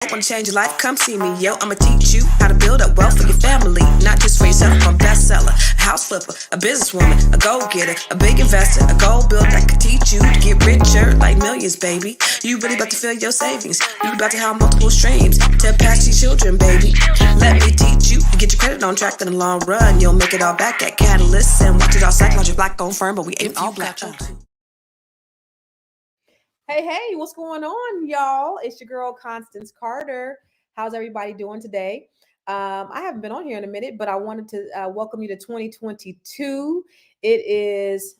Want to change your life? Come see me, yo. I'ma teach you how to build up wealth for your family, not just for yourself. I'm a bestseller, a house flipper, a businesswoman, a go-getter, a big investor, a gold builder that could teach you to get richer like millions, baby. You really about to fill your savings. You about to have multiple streams to pass your children, baby. Let me teach you to get your credit on track in the long run. You'll make it all back at Catalyst and watch it all psychology black on firm, but we ain't all black. Hey, what's going on, y'all? It's your girl, Constance Carter. How's everybody doing today? I haven't been on here in a minute, but I wanted to welcome you to 2022.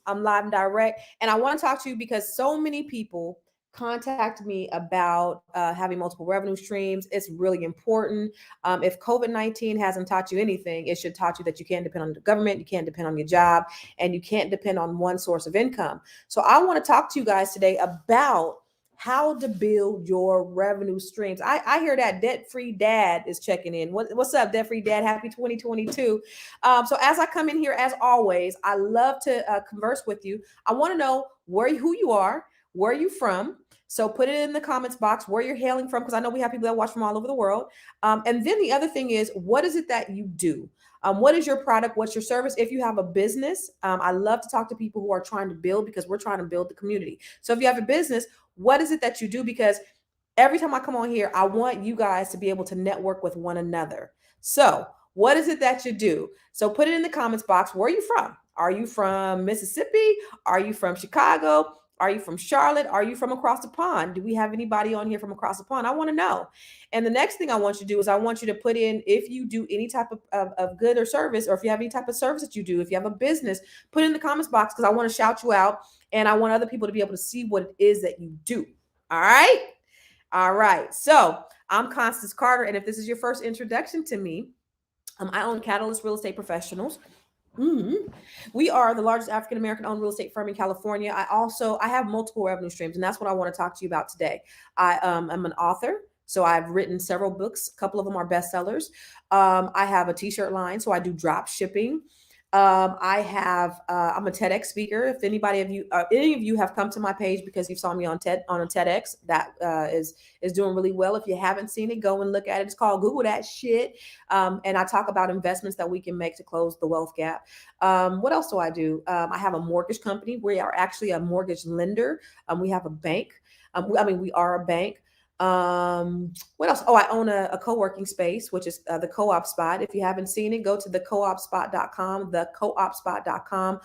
I'm live and direct, and I want to talk to you because so many people contact me about having multiple revenue streams. It's really important. If COVID-19 hasn't taught you anything, it should taught you that you can't depend on the government, you can't depend on your job, and you can't depend on one source of income. So I want to talk to you guys today about how to build your revenue streams. I hear that debt-free dad is checking in. What's up, debt-free dad? Happy 2022. So as I come in here, as always, I love to converse with you. I want to know who you are, where are you from? So put it in the comments box where you're hailing from, because I know we have people that watch from all over the world. And then the other thing is, what is it that you do? What is your product? What's your service? If you have a business, I love to talk to people who are trying to build, because we're trying to build the community. So if you have a business, what is it that you do? Because every time I come on here, I want you guys to be able to network with one another. So what is it that you do? So put it in the comments box. Where are you from? Are you from Mississippi? Are you from Chicago? Are you from Charlotte? Are you from across the pond? Do we have anybody on here from across the pond? I want to know. And the next thing I want you to do is I want you to put in, if you do any type of good or service, or if you have any type of service that you do, if you have a business, put it in the comments box, because I want to shout you out and I want other people to be able to see what it is that you do. All right. All right. So I'm Constance Carter. And if this is your first introduction to me, I own Catalyst Real Estate Professionals. We are the largest African-American owned real estate firm in California. I have multiple revenue streams, and that's what I want to talk to you about today. I'm an author, so I've written several books. A couple of them are bestsellers. I have a t-shirt line, so I do drop shipping. I'm a TEDx speaker. If any of you have come to my page because you saw me on a TEDx, that is doing really well. If you haven't seen it, go and look at it. It's called Google That Shit. And I talk about investments that we can make to close the wealth gap. What else do I do? I have a mortgage company. We are actually a mortgage lender. We have a bank. We are a bank. What else? I own a co-working space, which is the Co-op Spot. If you haven't seen it, go to thecoopspot.com, thecoopspot.com.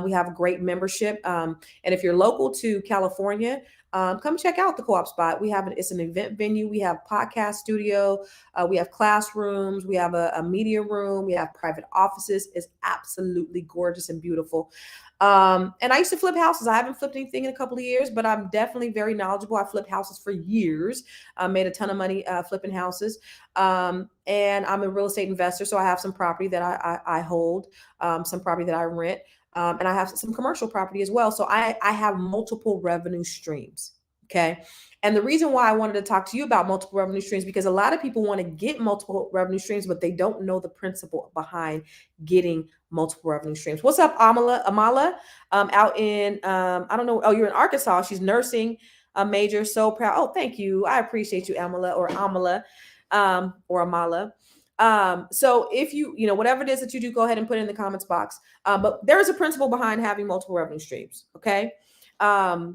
We have a great membership. And if you're local to California, come check out the Co-op Spot. It's an event venue. We have podcast studio. We have classrooms. We have a media room. We have private offices. It's absolutely gorgeous and beautiful. And I used to flip houses. I haven't flipped anything in a couple of years, but I'm definitely very knowledgeable. I flipped houses for years. I made a ton of money flipping houses. And I'm a real estate investor. So I have some property that I hold, some property that I rent. And I have some commercial property as well. So I have multiple revenue streams. Okay. And the reason why I wanted to talk to you about multiple revenue streams, because a lot of people want to get multiple revenue streams, but they don't know the principle behind getting multiple revenue streams. What's up, Amala? Out in, I don't know. Oh, you're in Arkansas. She's nursing a major. So proud. Oh, thank you. I appreciate you, Amala or Amala, or Amala. So if whatever it is that you do, go ahead and put it in the comments box. But there is a principle behind having multiple revenue streams. Okay. I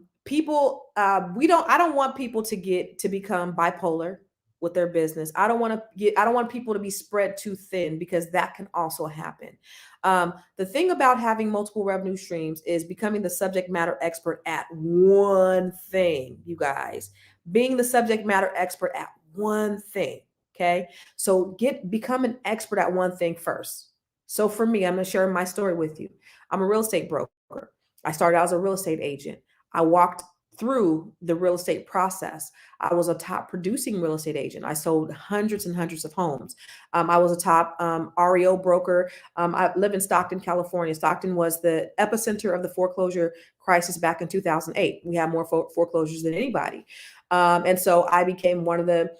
don't want people to become bipolar with their business. I don't want people to be spread too thin, because that can also happen. The thing about having multiple revenue streams is becoming the subject matter expert at one thing, you guys. Being the subject matter expert at one thing. Okay. So become an expert at one thing first. So for me, I'm going to share my story with you. I'm a real estate broker. I started out as a real estate agent. I walked through the real estate process. I was a top producing real estate agent. I sold hundreds and hundreds of homes. I was a top REO broker. I live in Stockton, California. Stockton was the epicenter of the foreclosure crisis back in 2008. We had more foreclosures than anybody. And so I became one of the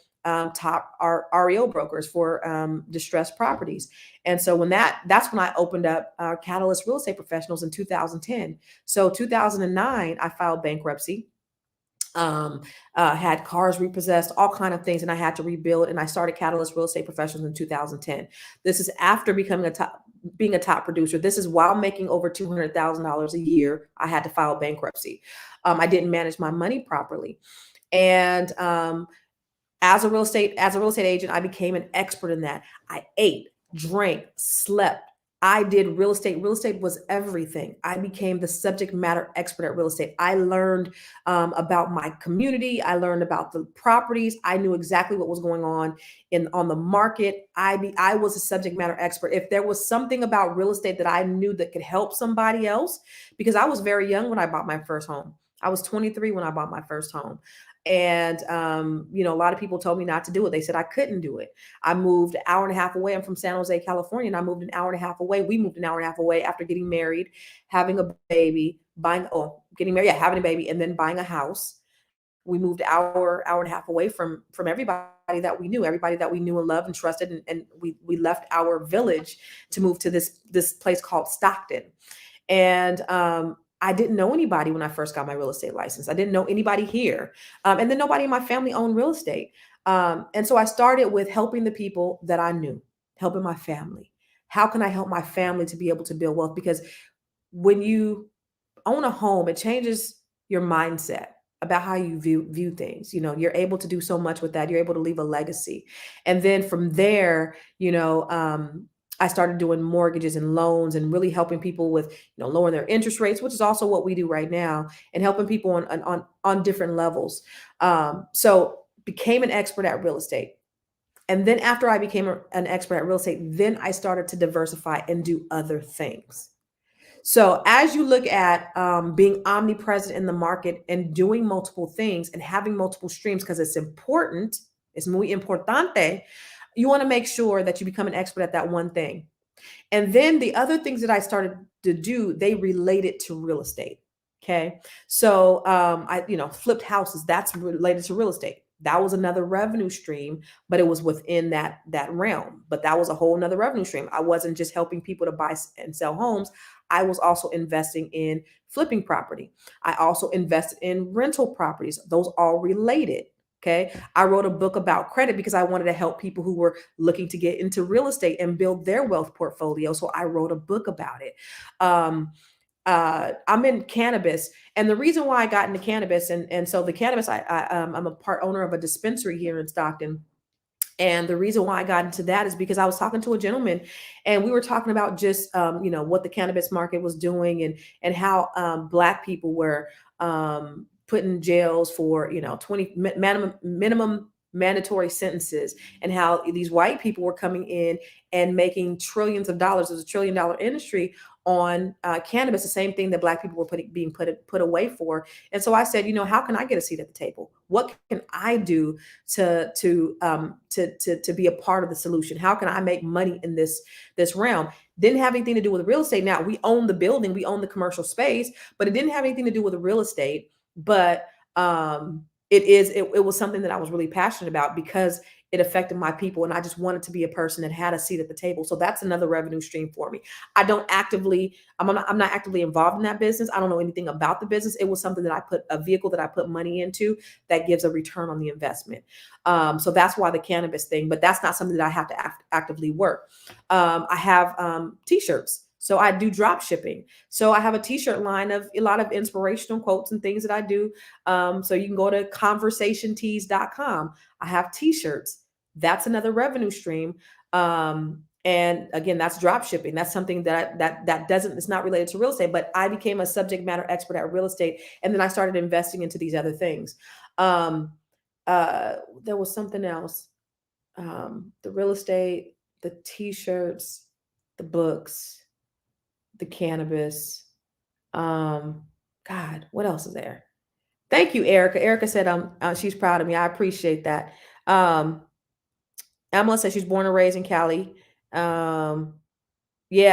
top REO brokers for distressed properties. And so that's when I opened up Catalyst Real Estate Professionals in 2010. So 2009, I filed bankruptcy. um, had cars repossessed, all kind of things, and I had to rebuild. And I started Catalyst Real Estate Professionals in 2010. This is after being a top producer. This is while making over $200,000 a year. I had to file bankruptcy. I didn't manage my money properly, and as a real estate agent, I became an expert in that. I ate, drank, slept. I did real estate. Real estate was everything. I became the subject matter expert at real estate. I learned about my community. I learned about the properties. I knew exactly what was going on the market. I was a subject matter expert. If there was something about real estate that I knew that could help somebody else, because I was very young when I bought my first home. I was 23 when I bought my first home. And, a lot of people told me not to do it. They said I couldn't do it. I moved an hour and a half away. I'm from San Jose, California, and I moved an hour and a half away. We moved an hour and a half away after getting married, having a baby, getting married, yeah, having a baby, and then buying a house. We moved hour and a half away from everybody that we knew and loved and trusted. And we left our village to move to this place called Stockton. And I didn't know anybody when I first got my real estate license. I didn't know anybody here. And then nobody in my family owned real estate. And so I started with helping the people that I knew, helping my family. How can I help my family to be able to build wealth? Because when you own a home, it changes your mindset about how you view things. You're able to do so much with that. You're able to leave a legacy. And then from there, I started doing mortgages and loans and really helping people with, lowering their interest rates, which is also what we do right now, and helping people on different levels. So became an expert at real estate. And then after I became an expert at real estate, then I started to diversify and do other things. So as you look at being omnipresent in the market and doing multiple things and having multiple streams, because it's important, it's muy importante, you want to make sure that you become an expert at that one thing. And then the other things that I started to do, they related to real estate. Okay. So I flipped houses. That's related to real estate. That was another revenue stream, but it was within that realm. But that was a whole nother revenue stream. I wasn't just helping people to buy and sell homes. I was also investing in flipping property. I also invested in rental properties. Those all related. Okay. I wrote a book about credit because I wanted to help people who were looking to get into real estate and build their wealth portfolio. So I wrote a book about it. I'm in cannabis, and the reason why I got into cannabis, and so the cannabis, I'm a part owner of a dispensary here in Stockton. And the reason why I got into that is because I was talking to a gentleman, and we were talking about just what the cannabis market was doing, and how Black people were put in jails for 20 minimum mandatory sentences, and how these white people were coming in and making trillions of dollars. There's $1 trillion industry on cannabis, the same thing that Black people were being put away for. And so I said, how can I get a seat at the table? What can I do to be a part of the solution? How can I make money in this realm? Didn't have anything to do with real estate. Now, we own the building, we own the commercial space, but it didn't have anything to do with the real estate. But it was something that I was really passionate about because it affected my people, and I just wanted to be a person that had a seat at the table. So that's another revenue stream for me. I'm not actively involved in that business. I don't know anything about the business. It was something that a vehicle that I put money into that gives a return on the investment. So that's why the cannabis thing, but that's not something that I have to actively work. I have t-shirts. So I do drop shipping. So I have a t-shirt line of a lot of inspirational quotes and things that I do. So you can go to conversationtees.com. I have t-shirts. That's another revenue stream. And again, that's drop shipping. That's something it's not related to real estate, but I became a subject matter expert at real estate. And then I started investing into these other things. There was something else. The real estate, the t-shirts, the books, the cannabis. God, what else is there? Thank you, Erica. Erica said she's proud of me. I appreciate that. Emma said she's born and raised in Cali. Yeah,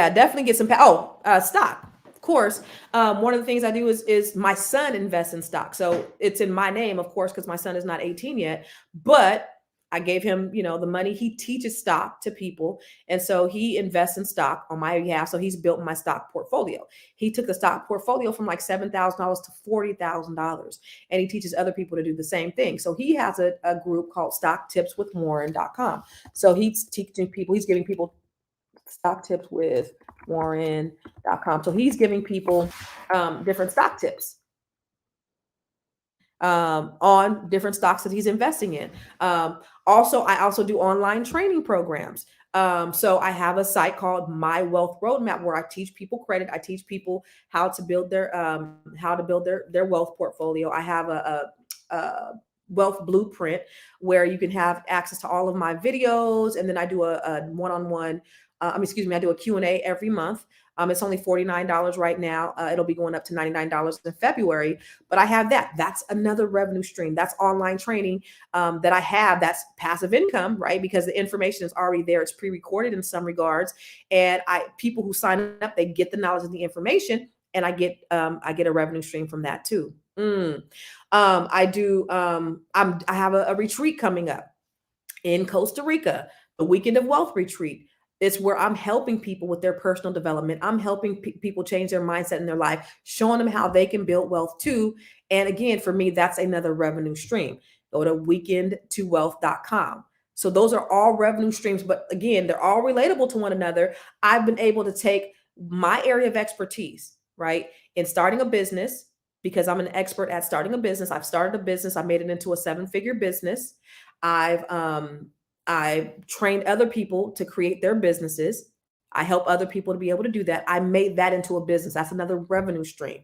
definitely get some. Stock, of course. One of the things I do is my son invests in stock, so it's in my name, of course, because my son is not 18 yet. But I gave him, the money. He teaches stock to people. And so he invests in stock on my behalf. So he's built my stock portfolio. He took the stock portfolio from like $7,000 to $40,000. And he teaches other people to do the same thing. So he has a group called stocktipswithwarren.com. So he's teaching people, he's giving people stock tips with warren.com. So he's giving people different stock tips on different stocks that he's investing in. Also, I also do online training programs. So I have a site called My Wealth Roadmap where I teach people credit. I teach people how to build their wealth portfolio. I have a wealth blueprint where you can have access to all of my videos, and then I do a one-on-one. I do a Q&A every month. It's only $49 right now. It'll be going up to $99 in February. But I have that. That's another revenue stream. That's online training that I have. That's passive income, right? Because the information is already there. It's pre-recorded in some regards. And people who sign up, they get the knowledge and the information, and I get a revenue stream from that too. I have a retreat coming up in Costa Rica, the Weekend of Wealth retreat. It's where I'm helping people with their personal development. I'm helping people change their mindset in their life, showing them how they can build wealth too. And again, for me, that's another revenue stream. Go to weekendtowealth.com. So those are all revenue streams, but again, they're all relatable to one another. I've been able to take my area of expertise, right, in starting a business, because I'm an expert at starting a business. I've started a business. I made it into a 7-figure business. I've trained other people to create their businesses. I help other people to be able to do that. I made that into a business. That's another revenue stream.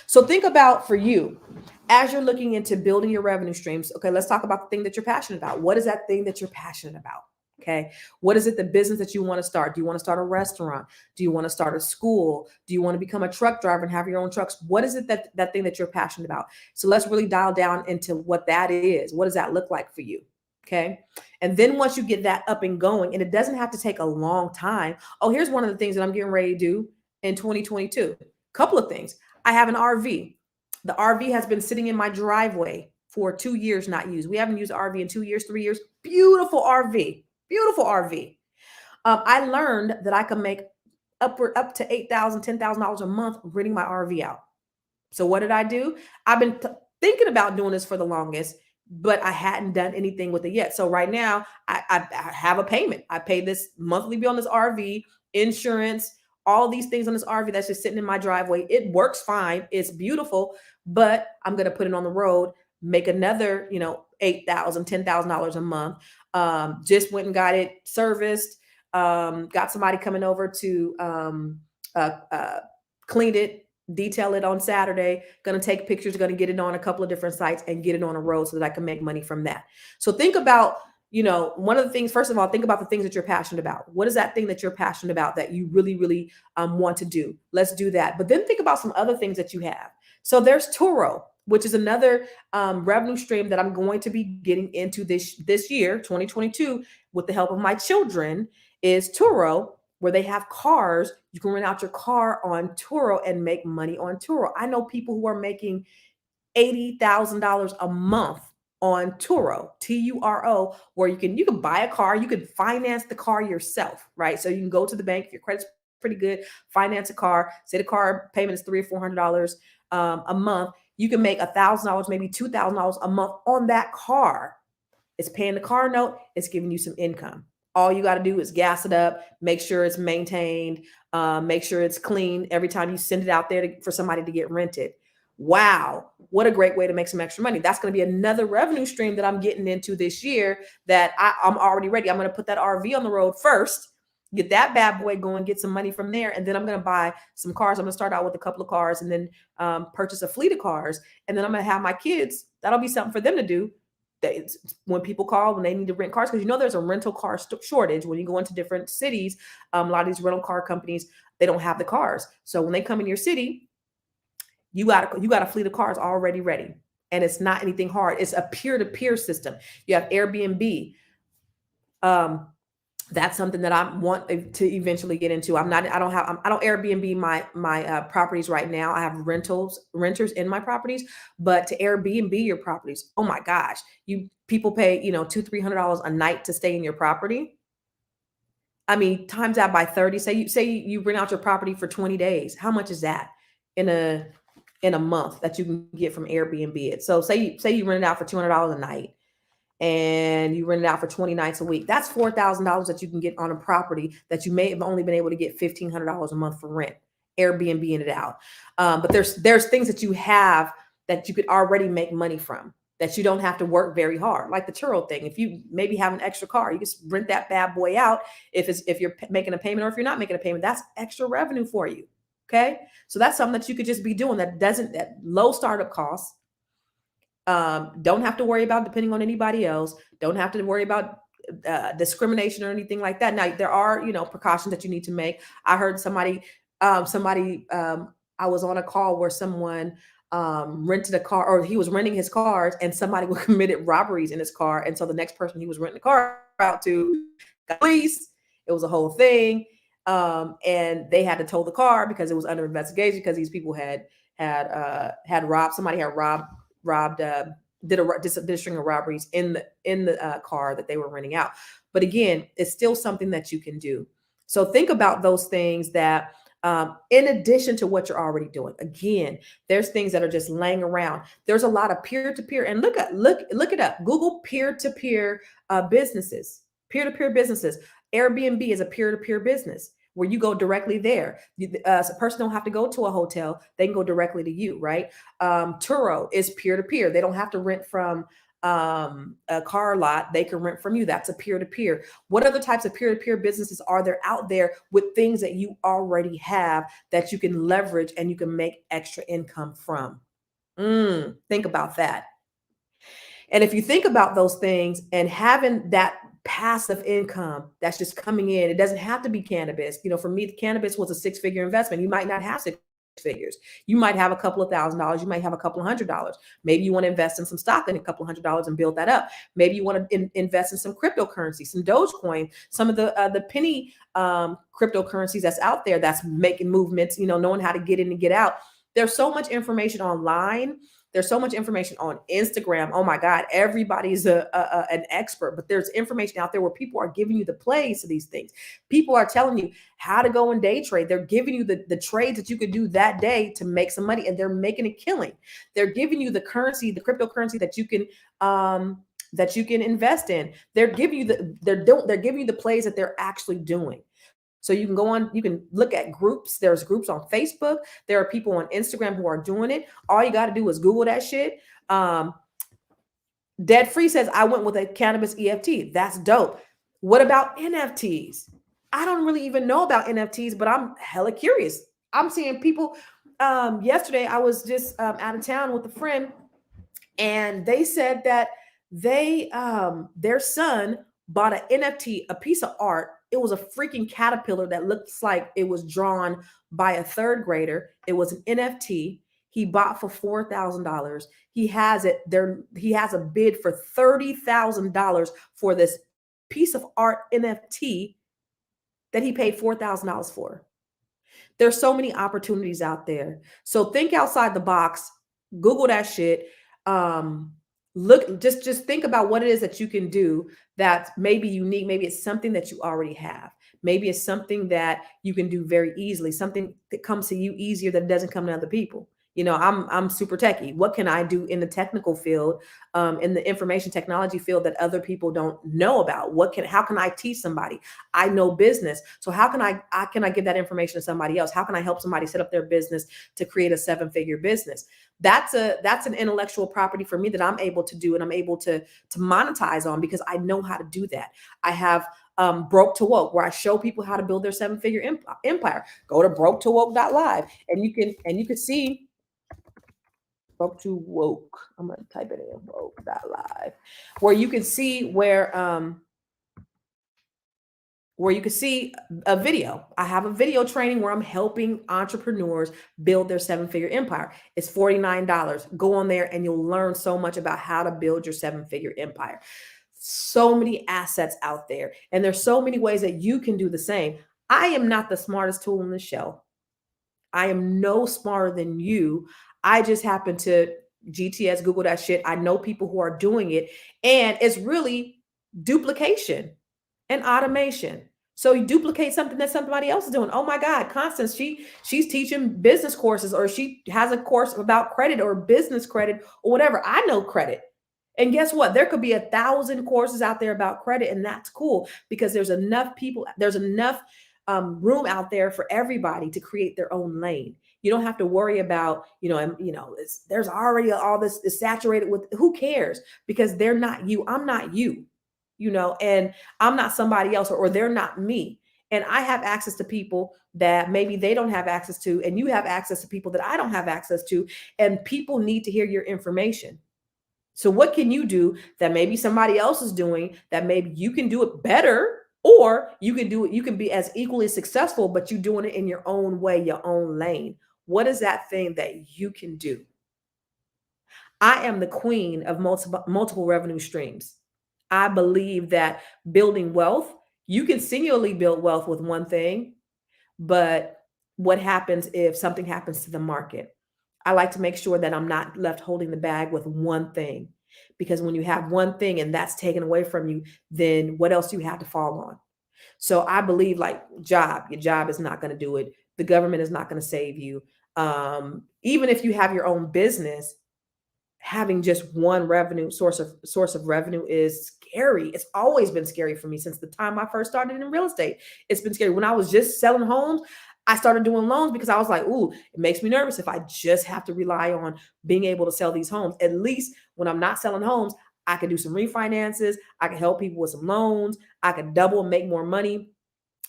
So think about, for you, as you're looking into building your revenue streams. Okay, let's talk about the thing that you're passionate about. What is that thing that you're passionate about? Okay, what is it, the business that you want to start? Do you want to start a restaurant? Do you want to start a school? Do you want to become a truck driver and have your own trucks? What is it that thing that you're passionate about? So let's really dial down into what that is. What does that look like for you? Okay. And then once you get that up and going, and it doesn't have to take a long time. Oh, here's one of the things that I'm getting ready to do in 2022. Couple of things. I have an RV. The RV has been sitting in my driveway for 2 years, not used. We haven't used the RV in 2 years, 3 years. Beautiful RV. Beautiful RV. I learned that I can make up to $8,000, $10,000 a month renting my RV out. So what did I do? I've been thinking about doing this for the longest, but I hadn't done anything with it yet. So right now I have a payment. I pay this monthly bill on this RV, insurance, all these things on this RV that's just sitting in my driveway. It works fine. It's beautiful, but I'm going to put it on the road, make another, $8,000, $10,000 a month. Just went and got it serviced. Got somebody coming over to clean it, detail it on Saturday, going to take pictures, going to get it on a couple of different sites and get it on a road so that I can make money from that. So think about, one of the things, first of all, think about the things that you're passionate about. What is that thing that you're passionate about that you really, really want to do? Let's do that. But then think about some other things that you have. So there's Turo, which is another revenue stream that I'm going to be getting into this year, 2022, with the help of my children, is Turo, where they have cars. You can rent out your car on Turo and make money on Turo. I know people who are making $80,000 a month on Turo, Turo, where you can buy a car, you can finance the car yourself, right? So you can go to the bank if your credit's pretty good, finance a car. Say the car payment is $300 or $400 a month. You can make $1,000, maybe $2,000 a month on that car. It's paying the car note. It's giving you some income. All you got to do is gas it up, make sure it's maintained, make sure it's clean every time you send it out there for somebody to get rented. Wow, what a great way to make some extra money. That's going to be another revenue stream that I'm getting into this year that I'm already ready. I'm going to put that RV on the road first, get that bad boy going, get some money from there. And then I'm going to buy some cars. I'm going to start out with a couple of cars and then purchase a fleet of cars. And then I'm going to have my kids. That'll be something for them to do. When people call, when they need to rent cars, because there's a rental car shortage when you go into different cities. A lot of these rental car companies, they don't have the cars. So when they come in your city, you got a fleet of cars already ready, and it's not anything hard. It's a peer-to-peer system. You have Airbnb. That's something that I want to eventually get into. I don't Airbnb my properties right now. I have renters in my properties, but to Airbnb your properties, oh my gosh, people pay, $200-300 a night to stay in your property. I mean, times that by 30. Say you rent out your property for 20 days. How much is that in a month that you can get from Airbnb it? So say you rent it out for $200 a night and you rent it out for 20 nights a week. That's $4,000 that you can get on a property that you may have only been able to get $1,500 a month for rent, Airbnb it out. But there's things that you have that you could already make money from, that you don't have to work very hard, like the Turo thing. If you maybe have an extra car, you just rent that bad boy out. If you're making a payment, or if you're not making a payment, that's extra revenue for you. Okay, so that's something that you could just be doing that low startup costs. Don't have to worry about depending on anybody else. Don't have to worry about discrimination or anything like that. Now there are precautions that you need to make. I heard somebody I was on a call where someone rented a car, or he was renting his cars, and somebody committed robberies in his car, and so the next person he was renting the car out to got police. It was a whole thing, and they had to tow the car because it was under investigation, because these people had robbed somebody, had robbed did a string of robberies in the car that they were renting out. But again, it's still something that you can do. So think about those things that in addition to what you're already doing. Again, there's things that are just laying around. There's a lot of peer-to-peer, and look it up. Google peer-to-peer businesses. Peer-to-peer businesses. Airbnb is a peer-to-peer business where you go directly there. A person don't have to go to a hotel. They can go directly to you, right? Turo is peer-to-peer. They don't have to rent from a car lot. They can rent from you. That's a peer-to-peer. What other types of peer-to-peer businesses are there out there with things that you already have that you can leverage and you can make extra income from? Think about that. And if you think about those things and having that passive income that's just coming in, it doesn't have to be cannabis. For me, cannabis was a 6-figure investment. You might not have 6 figures. You might have a couple of $1,000s. You might have a couple of $100s. Maybe you want to invest in some stock in a couple of $100s and build that up. Maybe you want to invest in some cryptocurrency, some Dogecoin, some of the penny cryptocurrencies that's out there that's making movements, knowing how to get in and get out. There's so much information online. There's so much information on Instagram. Oh my God, everybody's an expert, but there's information out there where people are giving you the plays to these things. People are telling you how to go and day trade. They're giving you the trades that you could do that day to make some money, and they're making a killing. They're giving you the currency, the cryptocurrency that you can invest in. They're giving you the plays that they're actually doing. So you can go on, you can look at groups. There's groups on Facebook. There are people on Instagram who are doing it. All you got to do is Google that shit. Dead Free says, I went with a cannabis EFT. That's dope. What about NFTs? I don't really even know about NFTs, but I'm hella curious. I'm seeing people. Yesterday, I was just out of town with a friend, and they said that their son bought an NFT, a piece of art. It was a freaking caterpillar that looks like it was drawn by a 3rd grader. It was an NFT. He bought for $4,000. He has it there. He has a bid for $30,000 for this piece of art NFT that he paid $4,000 for. There's so many opportunities out there. So think outside the box. Google that shit. Look, just think about what it is that you can do that's maybe unique. Maybe it's something that you already have. Maybe it's something that you can do very easily, something that comes to you easier that doesn't come to other people. I'm super techie. What can I do in the technical field, in the information technology field that other people don't know about? How can I teach somebody? I know business. So how can I give that information to somebody else? How can I help somebody set up their business to create a 7-figure business? That's an intellectual property for me that I'm able to do, and I'm able to monetize on, because I know how to do that. I have Broke to Woke, where I show people how to build their 7-figure empire. Go to broketowoke.live, and you can see Broke to Woke. I'm gonna type it in, woke.live, where you can see where you can see a video. I have a video training where I'm helping entrepreneurs build their 7-figure empire. It's $49. Go on there and you'll learn so much about how to build your 7-figure empire. So many assets out there, and there's so many ways that you can do the same. I am not the smartest tool in the show. I am no smarter than you. I just happen to GTS, Google that shit. I know people who are doing it, and it's really duplication and automation. So you duplicate something that somebody else is doing. Oh my God, Constance, she's teaching business courses, or she has a course about credit or business credit or whatever. I know credit. And guess what? There could be 1,000 courses out there about credit, and that's cool because there's enough people, there's enough room out there for everybody to create their own lane. You don't have to worry about, there's already all this is saturated with, who cares? Because they're not you. I'm not you, and I'm not somebody else, or they're not me. And I have access to people that maybe they don't have access to, and you have access to people that I don't have access to, and people need to hear your information. So what can you do that maybe somebody else is doing that maybe you can do it better, or you can do it, you can be as equally successful, but you're doing it in your own way, your own lane. What is that thing that you can do? I am the queen of multiple revenue streams. I believe that building wealth, you can singularly build wealth with one thing, but what happens if something happens to the market? I like to make sure that I'm not left holding the bag with one thing, because when you have one thing and that's taken away from you, then what else do you have to fall on? So I believe, like, your job is not going to do it. The government is not going to save you. Even if you have your own business, having just one revenue source of revenue is scary. It's always been scary for me since the time I first started in real estate. It's been scary. When I was just selling homes, I started doing loans because I was like, ooh, it makes me nervous if I just have to rely on being able to sell these homes. At least when I'm not selling homes, I can do some refinances. I can help people with some loans. I can double and make more money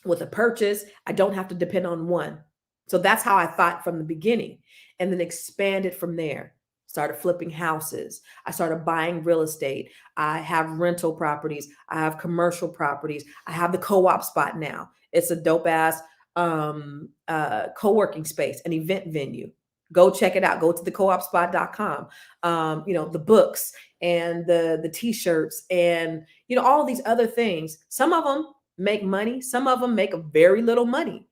with a purchase. I don't have to depend on one. So that's how I thought from the beginning, and then expanded from there. Started flipping houses. I started buying real estate. I have rental properties. I have commercial properties. I have the co-op spot now. It's a dope ass co-working space, an event venue. Go check it out. Go to the coopspot.com. The books and the t-shirts and all these other things. Some of them make money. Some of them make very little money,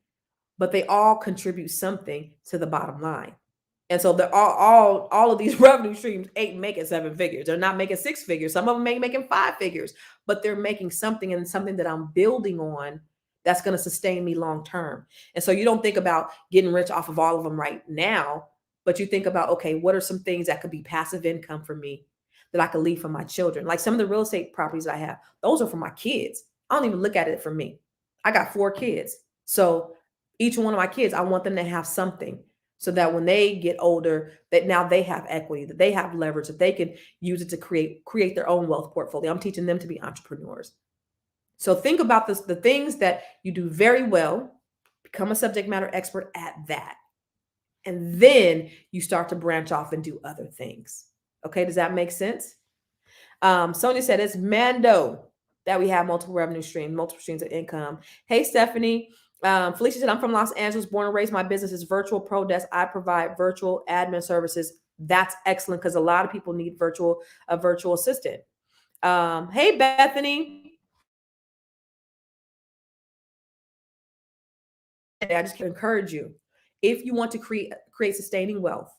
but they all contribute something to the bottom line. And so they're all of these revenue streams ain't making 7 figures. They're not making 6 figures. Some of them ain't making 5 figures, but they're making something, and something that I'm building on that's going to sustain me long term. And so you don't think about getting rich off of all of them right now, but you think about, okay, what are some things that could be passive income for me that I could leave for my children? Like some of the real estate properties I have, those are for my kids. I don't even look at it for me. I got 4 kids. So each one of my kids, I want them to have something, so that when they get older, that now they have equity, that they have leverage, that they can use it to create their own wealth portfolio. I'm teaching them to be entrepreneurs. So think about this, the things that you do very well, become a subject matter expert at that. And then you start to branch off and do other things. Okay, does that make sense? Sonia said it's Mando that we have multiple streams of income. Hey, Stephanie. Felicia said, I'm from Los Angeles, born and raised. My business is Virtual Pro Desk. I provide virtual admin services. That's excellent, because a lot of people need a virtual assistant. Hey, Bethany. I just can encourage you. If you want to create sustaining wealth,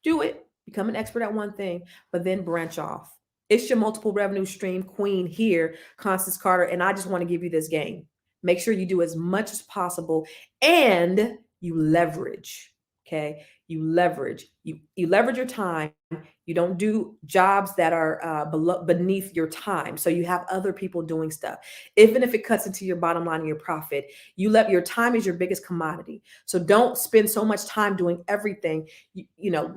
do it. Become an expert at one thing, but then branch off. It's your multiple revenue stream queen here, Constance Carter, and I just want to give you this game. Make sure you do as much as possible, and you leverage. Okay, you leverage. You leverage your time. You don't do jobs that are beneath your time. So you have other people doing stuff, even if it cuts into your bottom line and your profit. Your time is your biggest commodity. So don't spend so much time doing everything.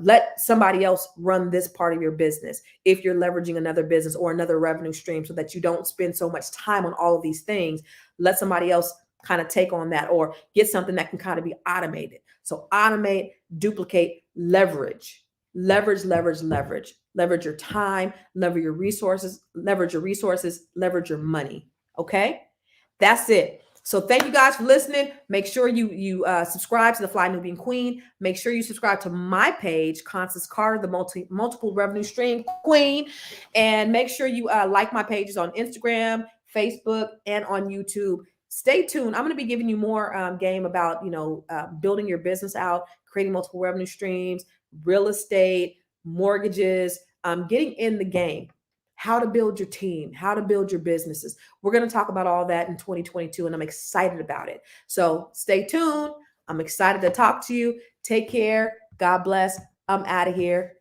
Let somebody else run this part of your business if you're leveraging another business or another revenue stream, so that you don't spend so much time on all of these things. Let somebody else kind of take on that, or get something that can kind of be automated. So automate, duplicate, leverage your time, leverage your resources, leverage your money. Okay, that's it. So thank you guys for listening. Make sure you subscribe to the Fly Nubian Queen. Make sure you subscribe to my page, Constance Carter, the multiple revenue stream queen, and make sure you like my pages on Instagram, Facebook, and on YouTube. Stay tuned. I'm going to be giving you more game about building your business out, creating multiple revenue streams, real estate, mortgages, getting in the game, how to build your team, how to build your businesses. We're going to talk about all that in 2022, and I'm excited about it. So stay tuned. I'm excited to talk to you. Take care. God bless. I'm out of here.